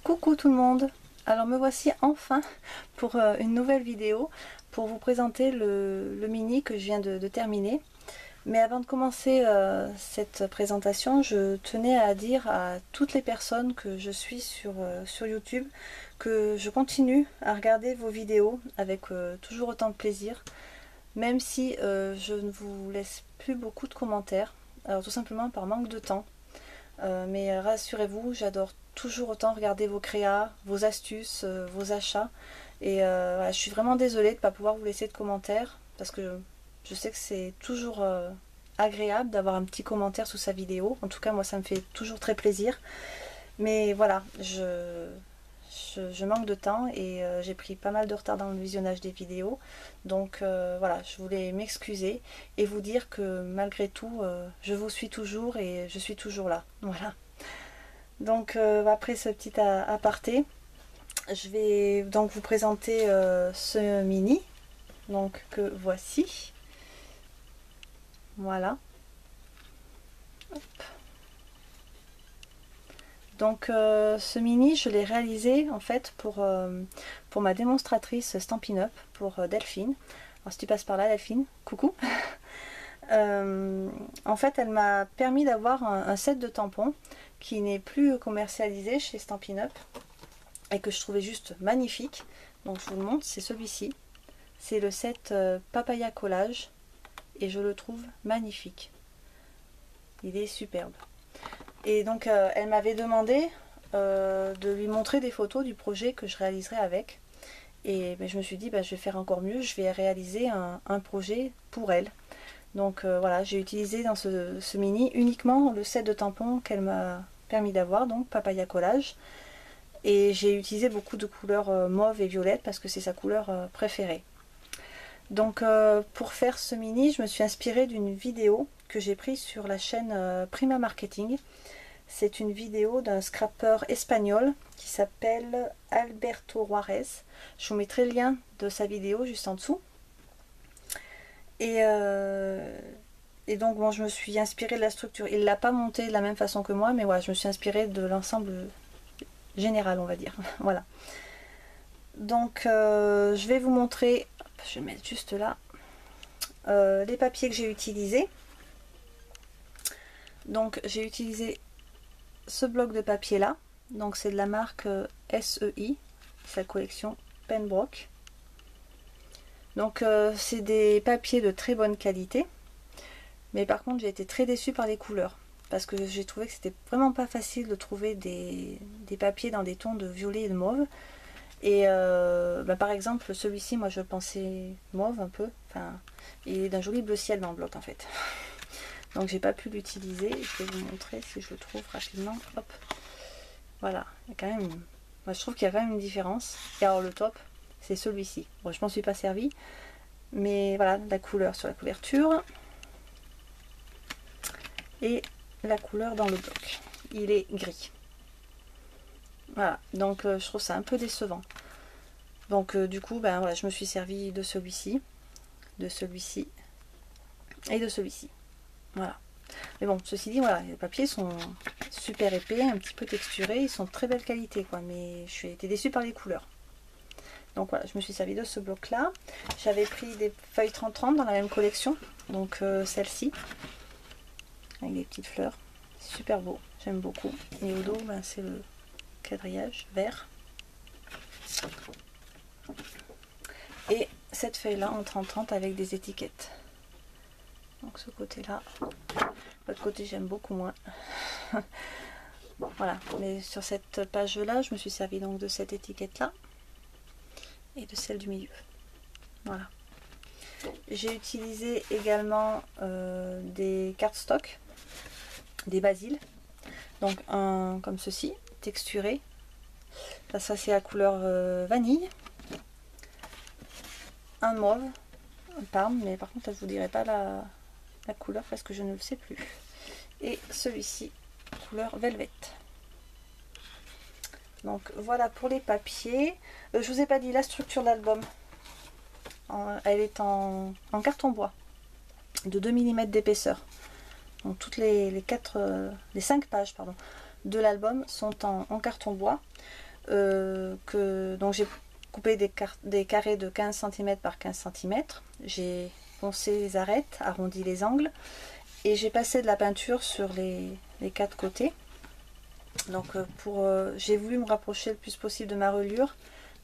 Coucou tout le monde. Alors me voici enfin pour une nouvelle vidéo pour vous présenter le mini que je viens de terminer. Mais avant de commencer cette présentation, je tenais à dire à toutes les personnes que je suis sur YouTube que je continue à regarder vos vidéos avec toujours autant de plaisir, même si je ne vous laisse plus beaucoup de commentaires, alors tout simplement par manque de temps. Mais rassurez-vous, j'adore toujours autant regarder vos créas, vos astuces, vos achats. Et voilà, je suis vraiment désolée de ne pas pouvoir vous laisser de commentaires, parce que je sais que c'est toujours agréable d'avoir un petit commentaire sous sa vidéo. En tout cas, moi, ça me fait toujours très plaisir. Mais voilà, je manque de temps et j'ai pris pas mal de retard dans le visionnage des vidéos. Donc voilà, je voulais m'excuser et vous dire que malgré tout, je vous suis toujours et je suis toujours là. Voilà. Donc après ce petit aparté, je vais donc vous présenter ce mini, donc que voici. Voilà. Hop. Donc ce mini, je l'ai réalisé en fait pour ma démonstratrice Stampin' Up, pour Delphine. Alors si tu passes par là, Delphine, coucou. En fait, elle m'a permis d'avoir un set de tampons qui n'est plus commercialisé chez Stampin' Up et que je trouvais juste magnifique. Donc je vous le montre, c'est celui-ci. C'est le set Papaya Collage et je le trouve magnifique. Il est superbe. Et donc elle m'avait demandé de lui montrer des photos du projet que je réaliserai avec. Et je me suis dit, je vais faire encore mieux, je vais réaliser un projet pour elle. Donc voilà, j'ai utilisé dans ce mini uniquement le set de tampons qu'elle m'a permis d'avoir, donc Papaya Collage. Et j'ai utilisé beaucoup de couleurs mauve et violette parce que c'est sa couleur préférée. Donc pour faire ce mini, je me suis inspirée d'une vidéo que j'ai prise sur la chaîne Prima Marketing. C'est une vidéo d'un scrapper espagnol qui s'appelle Alberto Juarez. Je vous mettrai le lien de sa vidéo juste en dessous. Et donc bon, je me suis inspirée de la structure. Il ne l'a pas montée de la même façon que moi, mais voilà, je me suis inspirée de l'ensemble général, on va dire. Voilà. Donc je vais vous montrer, je vais mettre juste là, les papiers que j'ai utilisés. Donc j'ai utilisé ce bloc de papier là, donc c'est de la marque SEI, sa collection Penbrook. Donc c'est des papiers de très bonne qualité, mais par contre j'ai été très déçue par les couleurs, parce que j'ai trouvé que c'était vraiment pas facile de trouver des papiers dans des tons de violet et de mauve. Et par exemple celui-ci, moi je pensais mauve un peu, enfin il est d'un joli bleu ciel dans le bloc en fait. Donc j'ai pas pu l'utiliser. Je vais vous montrer si je le trouve rapidement. Hop. Voilà, il y a quand même moi je trouve qu'il y a quand même une différence. Et alors le top, c'est celui-ci. Bon, je m'en suis pas servi, mais voilà, la couleur sur la couverture et la couleur dans le bloc. Il est gris. Voilà, donc je trouve ça un peu décevant. Donc du coup, voilà, je me suis servi de celui-ci et de celui-ci. Voilà. Mais bon, ceci dit, voilà, les papiers sont super épais, un petit peu texturés, ils sont de très belle qualité, quoi. Mais j'ai été déçue par les couleurs. Donc voilà, je me suis servi de ce bloc-là. J'avais pris des feuilles 30-30 dans la même collection, donc celle-ci, avec des petites fleurs. Super beau, j'aime beaucoup. Et au dos, c'est le quadrillage vert. Et cette feuille-là en 30-30 avec des étiquettes. Donc ce côté-là, l'autre côté j'aime beaucoup moins. Voilà, mais sur cette page-là, je me suis servi donc de cette étiquette-là et de celle du milieu. Voilà. J'ai utilisé également des cardstock, des basiles. Donc un comme ceci, texturé. Ça c'est la couleur vanille. Un mauve, un parme, mais par contre je vous dirai pas la couleur parce que je ne le sais plus. Et celui-ci, couleur velvet. Donc voilà pour les papiers. Je vous ai pas dit la structure de l'album. Elle est en carton bois de 2 mm d'épaisseur. Donc toutes les 5 pages pardon, de l'album sont en carton bois. donc j'ai coupé des carrés de 15 cm par 15 cm. J'ai poncé les arêtes, arrondi les angles et j'ai passé de la peinture sur les 4 côtés. Donc j'ai voulu me rapprocher le plus possible de ma reliure.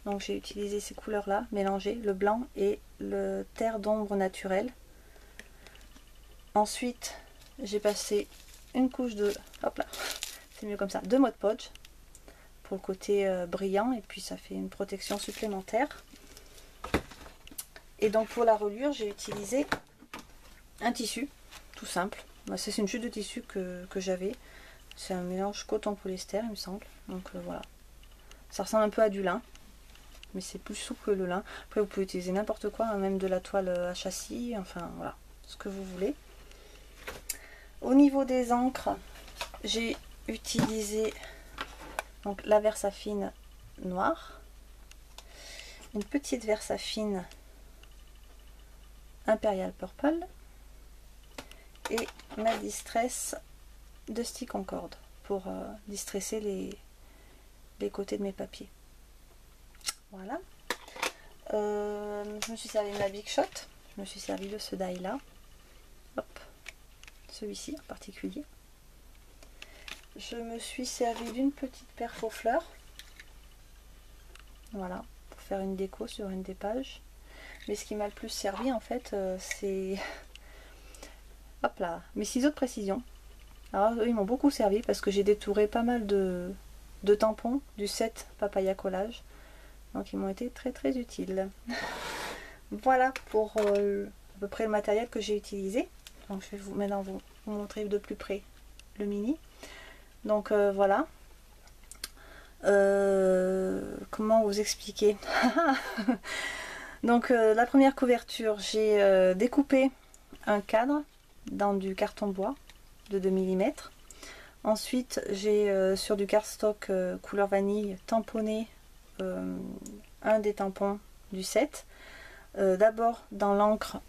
Donc j'ai utilisé ces couleurs là, mélangées, le blanc et le terre d'ombre naturel. Ensuite j'ai passé une couche de, hop là, c'est mieux comme ça, de Mod Podge pour le côté brillant, et puis ça fait une protection supplémentaire. Et donc pour la reliure j'ai utilisé un tissu tout simple. C'est une chute de tissu que j'avais. C'est un mélange coton-polyester il me semble. Donc voilà. Ça ressemble un peu à du lin, mais c'est plus souple que le lin. Après vous pouvez utiliser n'importe quoi, hein, même de la toile à châssis, enfin voilà, ce que vous voulez. Au niveau des encres, j'ai utilisé donc la Versafine noire, une petite Versafine Imperial Purple et ma Distress Dusty Concorde pour distresser les côtés de mes papiers. Voilà. Je me suis servi de ma Big Shot, je me suis servi de ce die là, hop, celui-ci en particulier. Je me suis servi d'une petite perfo fleur, voilà, pour faire une déco sur une des pages. Mais ce qui m'a le plus servi en fait, c'est hop là, mes ciseaux de précision. Alors eux, ils m'ont beaucoup servi parce que j'ai détouré pas mal de tampons du set Papaya Collage. Donc ils m'ont été très très utiles. Voilà pour à peu près le matériel que j'ai utilisé. Donc je vais maintenant vous montrer de plus près le mini. Donc voilà. Comment vous expliquer? Donc la première couverture, j'ai découpé un cadre dans du carton bois de 2 mm. Ensuite j'ai sur du cardstock couleur vanille tamponné un des tampons du set. D'abord dans l'encre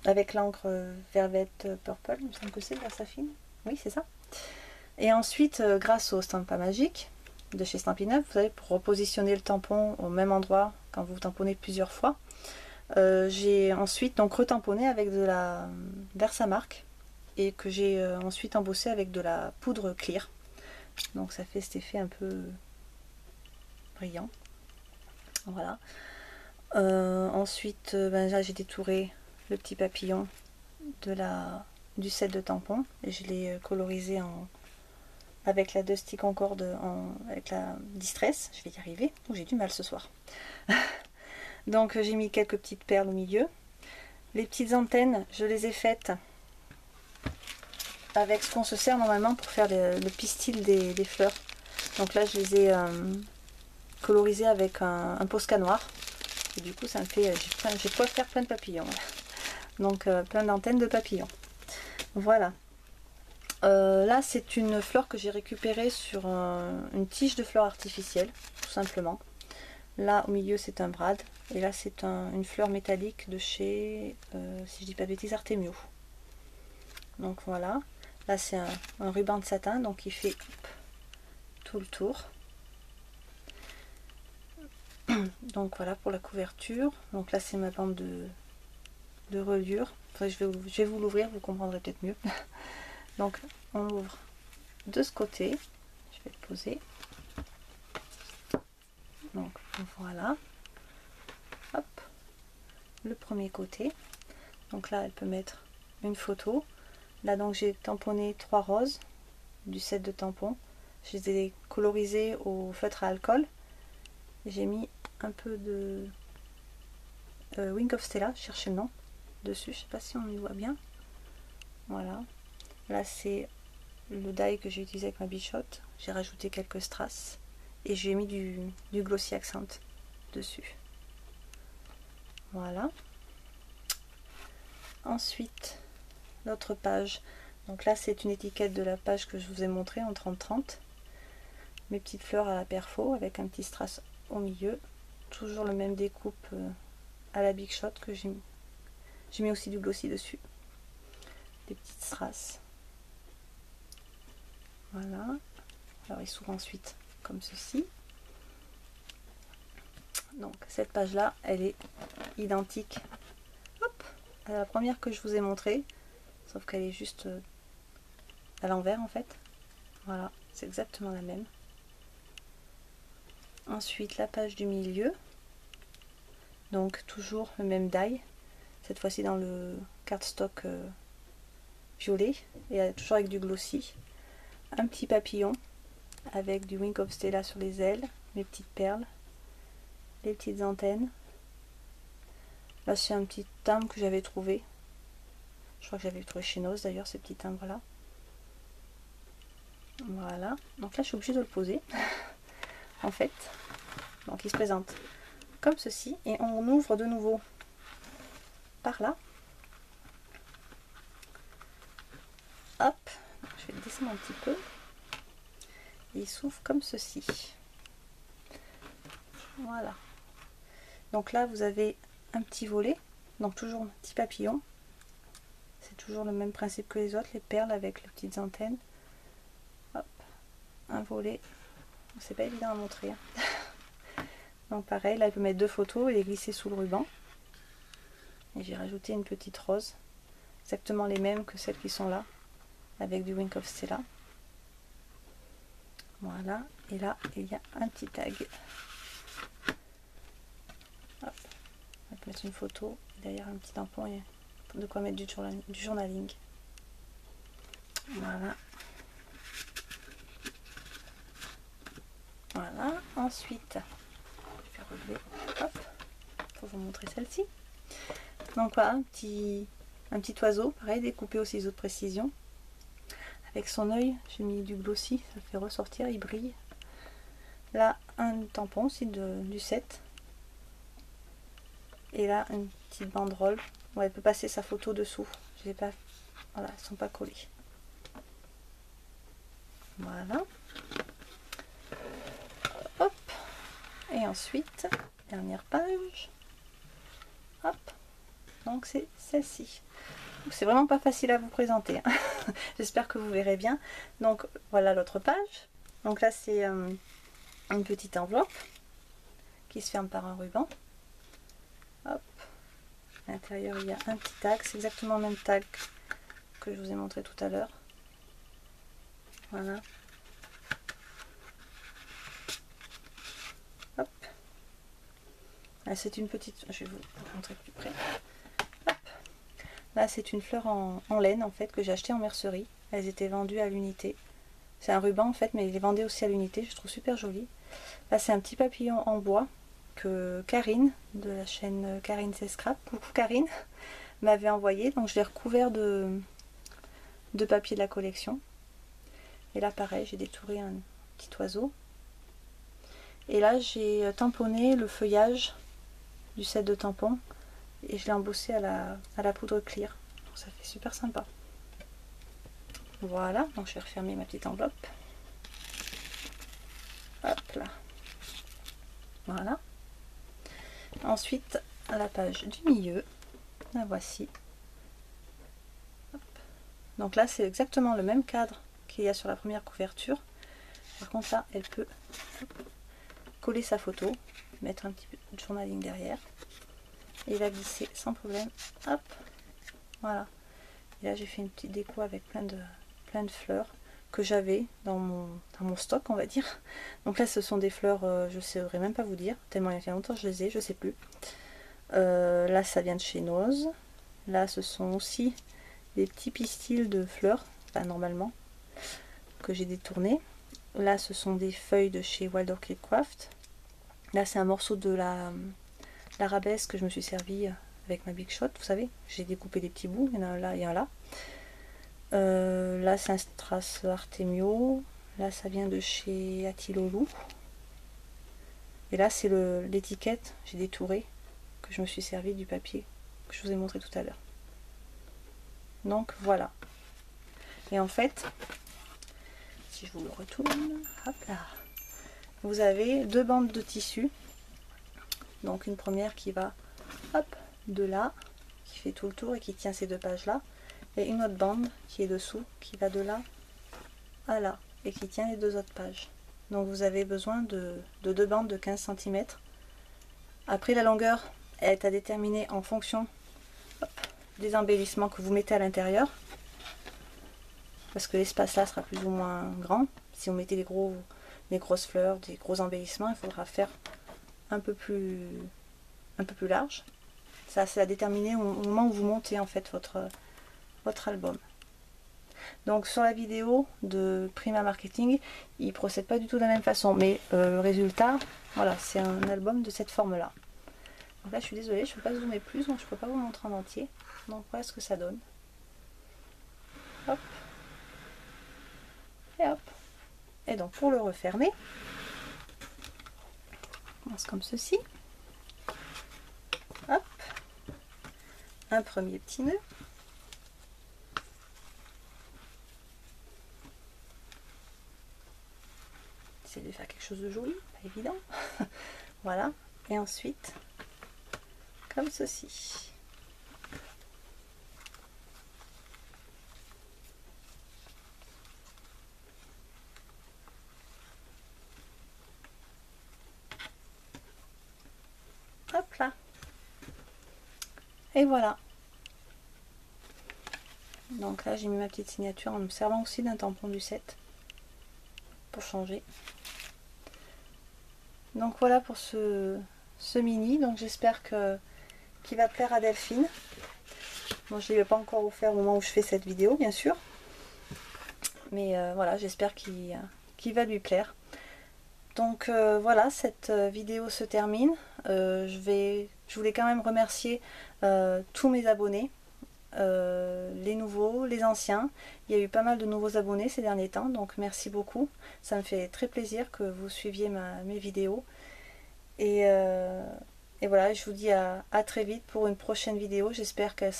avec l'encre Velvet Purple, il me semble que c'est de la Versafine, oui c'est ça. Et ensuite grâce au Stampa Magique de chez Stampin' Up, vous savez, pour repositionner le tampon au même endroit quand vous tamponnez plusieurs fois, j'ai ensuite donc retamponné avec de la Versamark et que j'ai ensuite embossé avec de la poudre clear. Donc ça fait cet effet un peu brillant. Voilà. Ensuite là j'ai détouré le petit papillon du set de tampons et je l'ai colorisé avec la Dusty Concorde, avec la Distress. Je vais y arriver, j'ai du mal ce soir. Donc j'ai mis quelques petites perles au milieu. Les petites antennes, je les ai faites avec ce qu'on se sert normalement pour faire le pistil des fleurs. Donc là je les ai colorisées avec un Posca noir. Et du coup ça me fait, j'ai quoi faire plein de papillons. Donc plein d'antennes de papillons. Voilà. Là c'est une fleur que j'ai récupérée sur une tige de fleurs artificielle, tout simplement. Là au milieu c'est un brad. Et là c'est une fleur métallique de chez, si je dis pas de bêtises, Artemio. Donc voilà. Là c'est un ruban de satin, donc il fait tout le tour. Donc voilà pour la couverture. Donc là c'est ma bande de reliure. Enfin, je vais vous l'ouvrir, vous comprendrez peut-être mieux. Donc on l'ouvre de ce côté. Je vais le poser. Donc voilà. Hop. Le premier côté. Donc là elle peut mettre une photo. Là donc j'ai tamponné 3 roses du set de tampons. Je les ai colorisés au feutre à alcool. J'ai mis un peu de Wing of Stella, je cherchais le nom dessus, je sais pas si on y voit bien. Voilà. Là c'est le die que j'ai utilisé avec ma bichotte. J'ai rajouté quelques strass et j'ai mis du glossy accent dessus. Voilà. Ensuite, l'autre page. Donc là c'est une étiquette de la page que je vous ai montré en 30-30. Mes petites fleurs à la perfo avec un petit strass au milieu. Toujours le même découpe à la Big Shot que j'ai mis. J'ai mis aussi du glossy dessus. Des petites strass. Voilà. Alors il s'ouvre ensuite comme ceci. Donc cette page là, elle est identique, hop, à la première que je vous ai montrée, sauf qu'elle est juste à l'envers en fait. Voilà, c'est exactement la même. Ensuite la page du milieu, donc toujours le même die, cette fois-ci dans le cardstock violet et toujours avec du glossy. Un petit papillon avec du Wink of Stella sur les ailes, mes petites perles, les petites antennes. Là c'est un petit timbre que j'avais trouvé, je crois que j'avais trouvé chez Nose d'ailleurs, ces petits timbres là. Voilà, donc là je suis obligée de le poser en fait. Donc il se présente comme ceci et on ouvre de nouveau par là. Hop, je vais le descendre un petit peu. Et il s'ouvre comme ceci. Voilà. Donc là vous avez un petit volet, donc toujours un petit papillon. C'est toujours le même principe que les autres, les perles avec les petites antennes. Hop, un volet. C'est pas évident à montrer. Donc pareil, là il peut mettre deux photos et les glisser sous le ruban. Et j'ai rajouté une petite rose, exactement les mêmes que celles qui sont là, avec du Wink of Stella. Voilà, et là il y a un petit tag. Hop. On va mettre une photo, et derrière un petit tampon et de quoi mettre du journaling. Voilà. Voilà, ensuite, je vais relever, hop, pour vous montrer celle-ci. Donc voilà, un petit oiseau, pareil, découpé au ciseau de précision. Avec son œil, j'ai mis du glossy, ça fait ressortir, il brille. Là, un tampon aussi du set. Et là, une petite banderole. Ouais, elle peut passer sa photo dessous. Je pas, voilà, elles sont pas collées. Voilà. Hop. Et ensuite, dernière page. Hop. Donc c'est celle-ci. C'est vraiment pas facile à vous présenter. Hein. J'espère que vous verrez bien. Donc voilà l'autre page. Donc là c'est une petite enveloppe qui se ferme par un ruban. Hop. À l'intérieur il y a un petit tag. C'est exactement le même tag que je vous ai montré tout à l'heure. Voilà. Hop. Là c'est une petite... Je vais vous montrer plus près. Hop. Là c'est une fleur en laine en fait que j'ai acheté en mercerie. Elles étaient vendues à l'unité. C'est un ruban en fait, mais il est vendu aussi à l'unité. Je trouve super joli. Là c'est un petit papillon en bois que Karine de la chaîne Karine C'est Scrap, coucou Karine, m'avait envoyé. Donc je l'ai recouvert de papier de la collection. Et là pareil, j'ai détouré un petit oiseau. Et là j'ai tamponné le feuillage du set de tampons et je l'ai embossé à la poudre clear. Donc ça fait super sympa. Voilà, donc je vais refermer ma petite enveloppe. Hop là. Voilà. Ensuite, à la page du milieu, la voici. Hop. Donc là, c'est exactement le même cadre qu'il y a sur la première couverture. Par contre, là, elle peut coller sa photo, mettre un petit peu de journaling derrière et la glisser sans problème. Hop, voilà. Et là, j'ai fait une petite déco avec plein de fleurs que j'avais dans mon stock, on va dire. Donc là ce sont des fleurs, je ne saurais même pas vous dire, tellement il y a longtemps que je les ai, je sais plus. Là ça vient de chez Nose. Là ce sont aussi des petits pistils de fleurs, enfin, normalement, que j'ai détournés. Là ce sont des feuilles de chez Wild Orchid Craft. Là c'est un morceau de l'arabesque que je me suis servi avec ma Big Shot, vous savez. J'ai découpé des petits bouts, il y en a là et un là. Là c'est un strass Artemio, là ça vient de chez Atilolou, et là c'est l'étiquette, j'ai détouré, que je me suis servi du papier que je vous ai montré tout à l'heure. Donc voilà. Et en fait, si je vous le retourne, hop là, vous avez deux bandes de tissu. Donc une première qui va, hop, de là, qui fait tout le tour et qui tient ces deux pages là. Et une autre bande qui est dessous, qui va de là à là, et qui tient les deux autres pages. Donc vous avez besoin de deux bandes de 15 cm Après la longueur est à déterminer en fonction des embellissements que vous mettez à l'intérieur. Parce que l'espace là sera plus ou moins grand. Si vous mettez des grosses fleurs, des gros embellissements, il faudra faire un peu plus large. Ça c'est à déterminer au moment où vous montez en fait votre album. Donc sur la vidéo de Prima Marketing, il procède pas du tout de la même façon, mais le résultat, voilà, c'est un album de cette forme là. Donc là je suis désolée, je ne peux pas zoomer plus, donc je ne peux pas vous montrer en entier. Donc voilà ce que ça donne. Hop. Et hop. Et donc pour le refermer, on commence comme ceci. Hop. Un premier petit nœud. Essayez de faire quelque chose de joli, pas évident. Voilà. Et ensuite, comme ceci. Hop là. Et voilà. Donc là, j'ai mis ma petite signature en me servant aussi d'un tampon du 7 pour changer. Donc voilà pour ce mini. Donc j'espère qu'il va plaire à Delphine. Bon, je ne l'ai pas encore offert au moment où je fais cette vidéo, bien sûr. Mais voilà, j'espère qu'il va lui plaire. Donc voilà, cette vidéo se termine. Je voulais quand même remercier tous mes abonnés. Les nouveaux, les anciens. Il y a eu pas mal de nouveaux abonnés ces derniers temps, donc merci beaucoup. Ça me fait très plaisir que vous suiviez mes vidéos. Et voilà, je vous dis à très vite pour une prochaine vidéo. J'espère qu'elle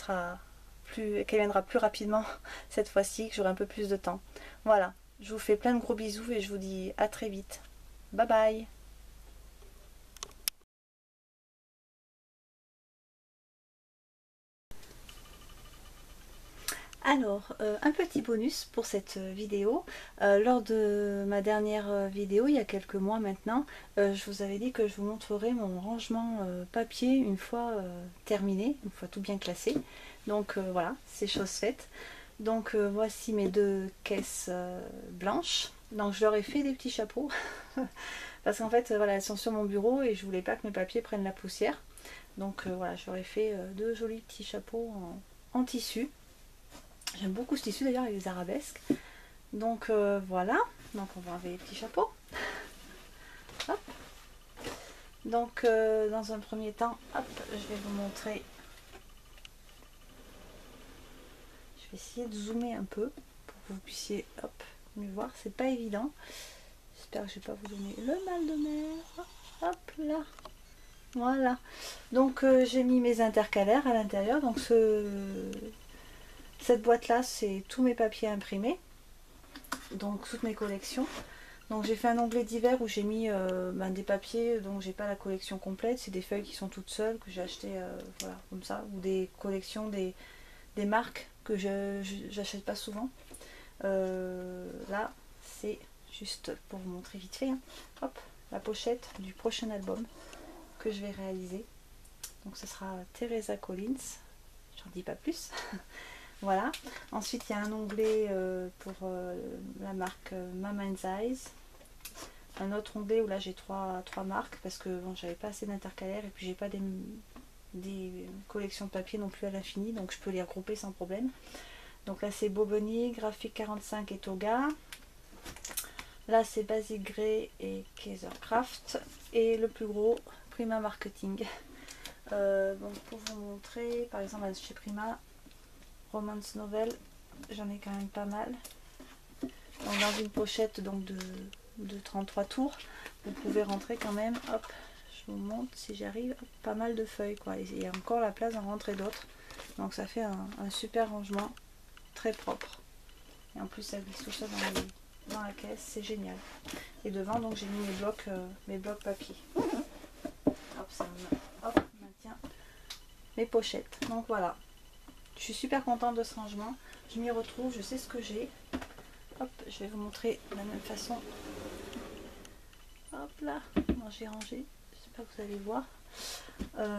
viendra plus rapidement cette fois-ci, que j'aurai un peu plus de temps. Voilà, je vous fais plein de gros bisous et je vous dis à très vite. Bye bye. Alors, un petit bonus pour cette vidéo. Lors de ma dernière vidéo, il y a quelques mois maintenant, je vous avais dit que je vous montrerai mon rangement papier une fois terminé, une fois tout bien classé. Donc voilà, c'est chose faite. Donc voici mes 2 caisses blanches. Donc je leur ai fait des petits chapeaux. Parce qu'en fait, voilà, elles sont sur mon bureau et je voulais pas que mes papiers prennent la poussière. Donc voilà, je leur ai fait 2 jolis petits chapeaux en tissu. J'aime beaucoup ce tissu d'ailleurs avec les arabesques. Donc voilà, donc on va enlever les petits chapeaux. Hop. Donc dans un premier temps, hop, je vais vous montrer. Je vais essayer de zoomer un peu pour que vous puissiez mieux voir. C'est pas évident. J'espère que je vais pas vous donner le mal de mer. Hop là. Voilà. Donc j'ai mis mes intercalaires à l'intérieur. Donc cette boîte là, c'est tous mes papiers imprimés. Donc toutes mes collections. Donc j'ai fait un onglet divers où j'ai mis des papiers dont j'ai pas la collection complète. C'est des feuilles qui sont toutes seules que j'ai achetées voilà, comme ça. Ou des collections, des marques que j'achète pas souvent. Là c'est juste pour vous montrer vite fait. Hein. Hop, la pochette du prochain album que je vais réaliser. Donc ce sera Teresa Collins. J'en dis pas plus. Voilà. Ensuite, il y a un onglet pour la marque Mama's Eyes. Un autre onglet où là j'ai trois marques parce que bon, j'avais pas assez d'intercalaires et puis j'ai pas des collections de papier non plus à l'infini, donc je peux les regrouper sans problème. Donc là c'est Boboni, Graphic 45 et Toga. Là c'est Basic Grey et Kaisercraft. Et le plus gros, Prima Marketing. Donc pour vous montrer, par exemple chez Prima, Romance Novel, j'en ai quand même pas mal. Donc dans une pochette donc de 33 tours, vous pouvez rentrer quand même, hop, je vous montre si j'arrive, pas mal de feuilles quoi. Et il y a encore la place d'en rentrer d'autres. Donc ça fait un super rangement, très propre. Et en plus ça glisse tout ça dans la caisse, c'est génial. Et devant donc j'ai mis mes blocs papier. Hop, ça maintient mes pochettes. Donc voilà. Je suis super contente de ce rangement. Je m'y retrouve, je sais ce que j'ai. Hop, je vais vous montrer de la même façon. Hop là, moi j'ai rangé. J'espère j'espère que vous allez voir.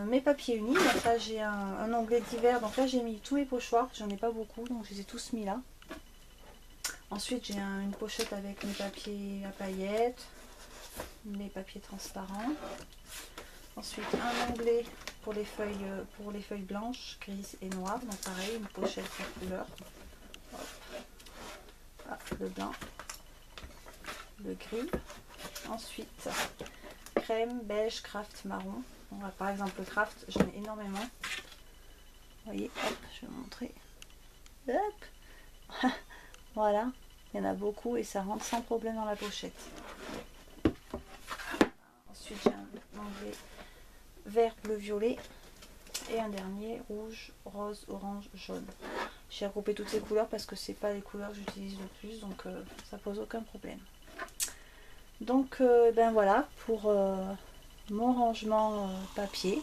Mes papiers unis, donc là j'ai un onglet divers, donc là j'ai mis tous mes pochoirs, j'en ai pas beaucoup, donc je les ai tous mis là. Ensuite j'ai une pochette avec mes papiers à paillettes, mes papiers transparents. Ensuite un onglet pour les feuilles blanches, grises et noires, donc pareil, une pochette par couleur. Hop. Ah, le blanc, le gris. Ensuite crème, beige, craft, marron. Bon, là, par exemple le craft, j'en ai énormément. Vous voyez, hop, je vais vous montrer. Hop. Voilà, il y en a beaucoup et ça rentre sans problème dans la pochette. Ensuite j'ai un onglet vert, bleu, violet et un dernier rouge, rose, orange, jaune. J'ai regroupé toutes ces couleurs parce que c'est pas les couleurs que j'utilise le plus, donc ça pose aucun problème. Donc ben voilà pour mon rangement papier.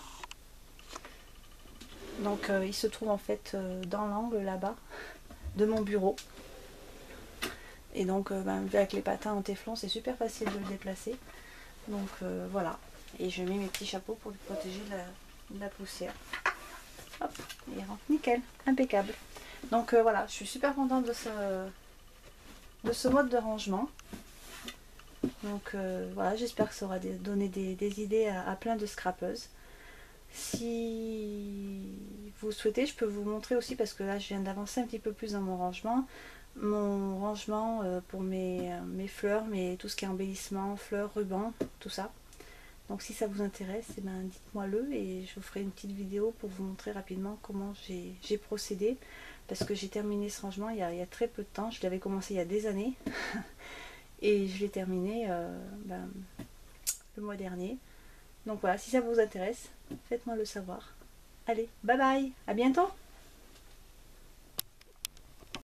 Donc il se trouve en fait dans l'angle là-bas de mon bureau. Et donc ben, avec les patins en téflon, c'est super facile de le déplacer. Donc voilà. Et je mets mes petits chapeaux pour lui protéger de la poussière. Hop, il rentre nickel, impeccable. Donc voilà, je suis super contente de ce mode de rangement. Donc voilà, j'espère que ça aura donné des idées à plein de scrapeuses. Si vous souhaitez, je peux vous montrer aussi, parce que là je viens d'avancer un petit peu plus dans mon rangement. Mon rangement pour mes fleurs, tout ce qui est embellissement, fleurs, rubans, tout ça. Donc si ça vous intéresse, eh ben, dites-moi le et je vous ferai une petite vidéo pour vous montrer rapidement comment j'ai procédé. Parce que j'ai terminé ce rangement il y a très peu de temps. Je l'avais commencé il y a des années. Et je l'ai terminé le mois dernier. Donc voilà, si ça vous intéresse, faites-moi le savoir. Allez, bye bye, à bientôt!